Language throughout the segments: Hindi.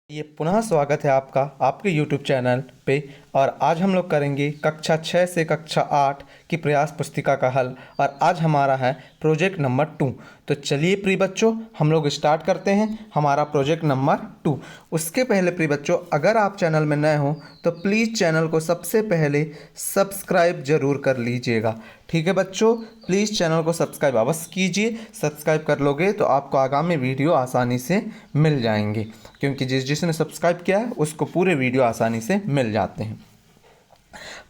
ये पुनः स्वागत है आपका आपके YouTube चैनल पे। और आज हम लोग करेंगे कक्षा 6 से कक्षा 8 की प्रयास पुस्तिका का हल। और आज हमारा है प्रोजेक्ट नंबर 2। तो चलिए प्रिय बच्चों, हम लोग स्टार्ट करते हैं हमारा प्रोजेक्ट नंबर 2। उसके पहले प्रिय बच्चों, अगर आप चैनल में नए हो तो प्लीज़ चैनल को सबसे पहले सब्सक्राइब ज़रूर कर लीजिएगा। ठीक है बच्चों, प्लीज़ चैनल को सब्सक्राइब अवश्य कीजिए। सब्सक्राइब कर लोगे तो आपको आगामी वीडियो आसानी से मिल जाएंगे, क्योंकि जिसने सब्सक्राइब किया है उसको पूरे वीडियो आसानी से मिल जाते हैं।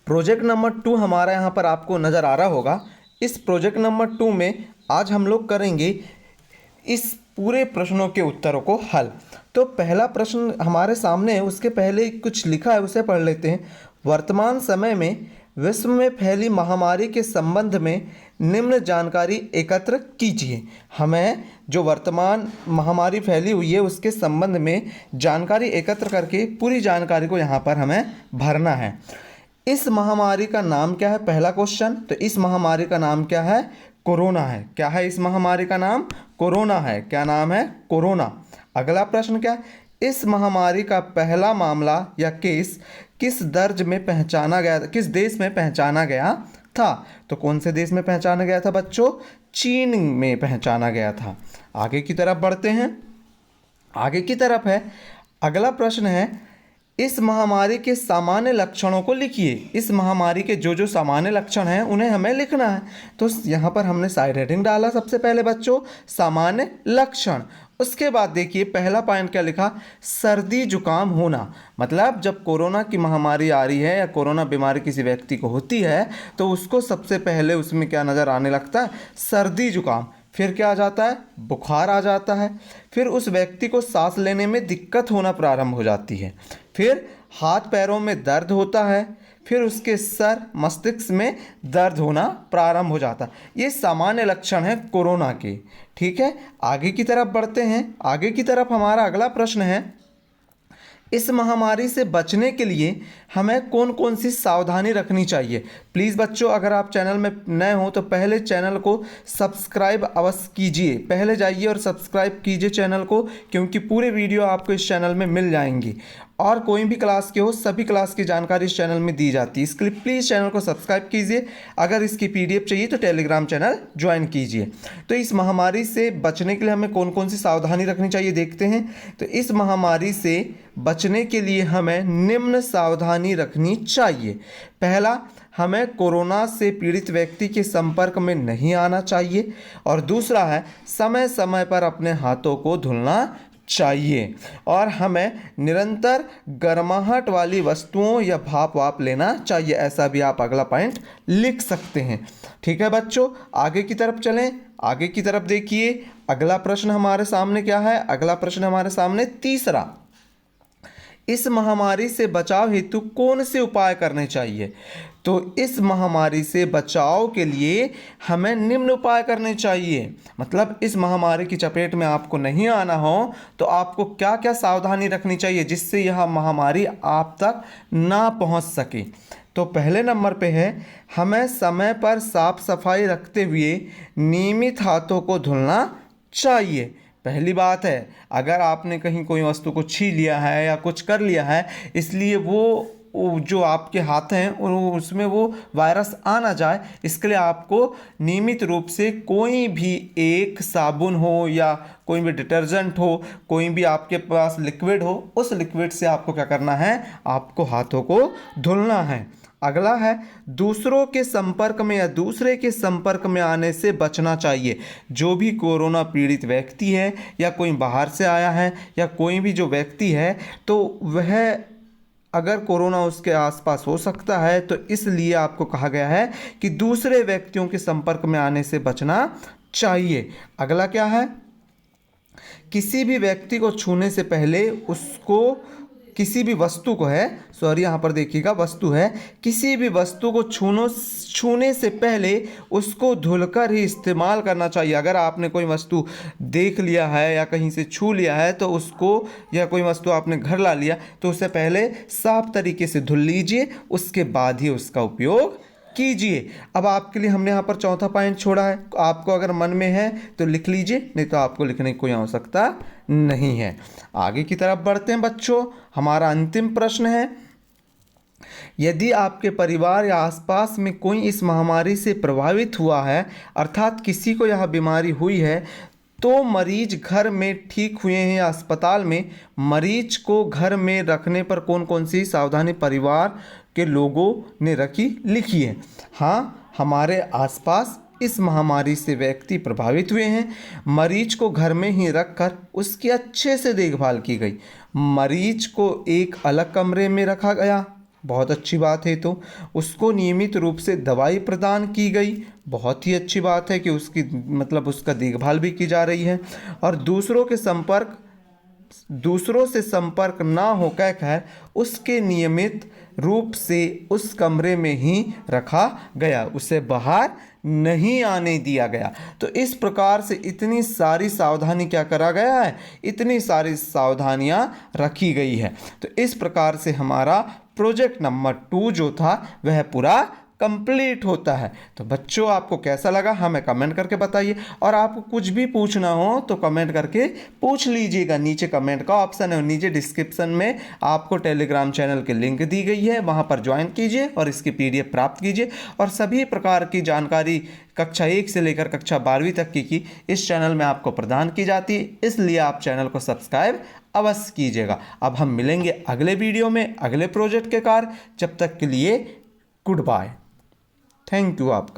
प्रोजेक्ट नंबर 2 हमारा यहाँ पर आपको नज़र आ रहा होगा। इस प्रोजेक्ट नंबर 2 में आज हम लोग करेंगे इस पूरे प्रश्नों के उत्तरों को हल। तो पहला प्रश्न हमारे सामने है, उसके पहले कुछ लिखा है उसे पढ़ लेते हैं। वर्तमान समय में विश्व में फैली महामारी के संबंध में निम्न जानकारी एकत्र कीजिए। हमें जो वर्तमान महामारी फैली हुई है उसके संबंध में जानकारी एकत्र करके पूरी जानकारी को यहाँ पर हमें भरना है। इस महामारी का नाम क्या है? पहला क्वेश्चन। तो इस महामारी का नाम क्या है? कोरोना है। क्या है इस महामारी का नाम? कोरोना है। क्या नाम है? कोरोना। अगला प्रश्न क्या है? इस महामारी का पहला मामला या केस किस दर्ज में पहचाना गया था? किस देश में पहचाना गया था? तो कौन से देश में पहचाना गया था बच्चों? चीन में पहचाना गया था। आगे की तरफ बढ़ते हैं। आगे की तरफ है अगला प्रश्न है, इस महामारी के सामान्य लक्षणों को लिखिए। इस महामारी के जो सामान्य लक्षण हैं उन्हें हमें लिखना है। तो यहाँ पर हमने साइड हेडिंग डाला सबसे पहले बच्चों, सामान्य लक्षण। उसके बाद देखिए पहला पॉइंट क्या लिखा? सर्दी जुकाम होना। मतलब जब कोरोना की महामारी आ रही है या कोरोना बीमारी किसी व्यक्ति को होती है तो उसको सबसे पहले उसमें क्या नज़र आने लगता है? सर्दी जुकाम। फिर क्या आ जाता है? बुखार आ जाता है। फिर उस व्यक्ति को सांस लेने में दिक्कत होना प्रारंभ हो जाती है। फिर हाथ पैरों में दर्द होता है। फिर उसके सर मस्तिष्क में दर्द होना प्रारंभ हो जाता है। ये सामान्य लक्षण है कोरोना के। ठीक है, आगे की तरफ बढ़ते हैं। आगे की तरफ हमारा अगला प्रश्न है, इस महामारी से बचने के लिए हमें कौन कौन सी सावधानी रखनी चाहिए? प्लीज़ बच्चों, अगर आप चैनल में नए हो तो पहले चैनल को सब्सक्राइब अवश्य कीजिए। पहले जाइए और सब्सक्राइब कीजिए चैनल को, क्योंकि पूरे वीडियो आपको इस चैनल में मिल जाएंगी। और कोई भी क्लास के हो, सभी क्लास की जानकारी इस चैनल में दी जाती है। इसके लिए प्लीज़ चैनल को सब्सक्राइब कीजिए। अगर इसकी PDF चाहिए तो टेलीग्राम चैनल ज्वाइन कीजिए। तो इस महामारी से बचने के लिए हमें कौन कौन सी सावधानी रखनी चाहिए देखते हैं। तो इस महामारी से बचने के लिए हमें निम्न सावधानी रखनी चाहिए। पहला, हमें कोरोना से पीड़ित व्यक्ति के संपर्क में नहीं आना चाहिए। और दूसरा है, समय समय पर अपने हाथों को धुलना चाहिए। और हमें निरंतर गर्माहट वाली वस्तुओं या भाप वाप लेना चाहिए। ऐसा भी आप अगला पॉइंट लिख सकते हैं। ठीक है बच्चों, आगे की तरफ चलें। आगे की तरफ देखिए अगला प्रश्न हमारे सामने क्या है? अगला प्रश्न हमारे सामने तीसरा, इस महामारी से बचाव हेतु कौन से उपाय करने चाहिए? तो इस महामारी से बचाव के लिए हमें निम्न उपाय करने चाहिए। मतलब इस महामारी की चपेट में आपको नहीं आना हो तो आपको क्या क्या सावधानी रखनी चाहिए जिससे यह महामारी आप तक ना पहुंच सके। तो पहले नंबर पे है, हमें समय पर साफ सफाई रखते हुए नियमित हाथों को धुलना चाहिए। पहली बात है, अगर आपने कहीं कोई वस्तु को छीन लिया है या कुछ कर लिया है, इसलिए वो जो आपके हाथ हैं उसमें वो वायरस आ ना जाए, इसके लिए आपको नियमित रूप से कोई भी एक साबुन हो या कोई भी डिटर्जेंट हो, कोई भी आपके पास लिक्विड हो, उस लिक्विड से आपको क्या करना है? आपको हाथों को धुलना है। अगला है, दूसरों के संपर्क में या दूसरे के संपर्क में आने से बचना चाहिए। जो भी कोरोना पीड़ित व्यक्ति है या कोई बाहर से आया है या कोई भी जो व्यक्ति है, तो वह अगर कोरोना उसके आसपास हो सकता है, तो इसलिए आपको कहा गया है कि दूसरे व्यक्तियों के संपर्क में आने से बचना चाहिए। अगला क्या है? किसी भी व्यक्ति को छूने से पहले उसको, किसी भी वस्तु को है, सॉरी यहाँ पर देखिएगा वस्तु है, किसी भी वस्तु को छूने से पहले उसको धुलकर ही इस्तेमाल करना चाहिए। अगर आपने कोई वस्तु देख लिया है या कहीं से छू लिया है तो उसको, या कोई वस्तु आपने घर ला लिया तो उससे पहले साफ तरीके से धुल लीजिए, उसके बाद ही उसका उपयोग कीजिए। अब आपके लिए हमने यहाँ पर चौथा पॉइंट छोड़ा है, आपको अगर मन में है तो लिख लीजिए, नहीं तो आपको लिखने की कोई आवश्यकता नहीं है। आगे की तरफ बढ़ते हैं बच्चों। हमारा अंतिम प्रश्न है, यदि आपके परिवार या आसपास में कोई इस महामारी से प्रभावित हुआ है, अर्थात किसी को यह बीमारी हुई है, तो मरीज घर में ठीक हुए हैं या अस्पताल में, मरीज को घर में रखने पर कौन कौन सी सावधानी परिवार के लोगों ने रखी, लिखिए। हाँ, हमारे आसपास इस महामारी से व्यक्ति प्रभावित हुए हैं, मरीज को घर में ही रखकर उसकी अच्छे से देखभाल की गई। मरीज को एक अलग कमरे में रखा गया, बहुत अच्छी बात है। तो उसको नियमित रूप से दवाई प्रदान की गई, बहुत ही अच्छी बात है कि उसकी उसका देखभाल भी की जा रही है। और दूसरों से संपर्क ना हो कहकर उसके नियमित रूप से उस कमरे में ही रखा गया, उसे बाहर नहीं आने दिया गया। तो इस प्रकार से इतनी सारी सावधानी क्या करा गया है, इतनी सारी सावधानियां रखी गई है। तो इस प्रकार से हमारा प्रोजेक्ट नंबर 2 जो था वह पूरा कंप्लीट होता है। तो बच्चों, आपको कैसा लगा हमें कमेंट करके बताइए, और आपको कुछ भी पूछना हो तो कमेंट करके पूछ लीजिएगा। नीचे कमेंट का ऑप्शन है और नीचे डिस्क्रिप्शन में आपको टेलीग्राम चैनल की लिंक दी गई है, वहां पर ज्वाइन कीजिए और इसकी PDF प्राप्त कीजिए। और सभी प्रकार की जानकारी कक्षा 1 से लेकर कक्षा 12वीं तक की इस चैनल में आपको प्रदान की जाती है, इसलिए आप चैनल को सब्सक्राइब अवश्य कीजिएगा। अब हम मिलेंगे अगले वीडियो में अगले प्रोजेक्ट के कार्य, जब तक के लिए गुड बाय। थैंक यू आपका।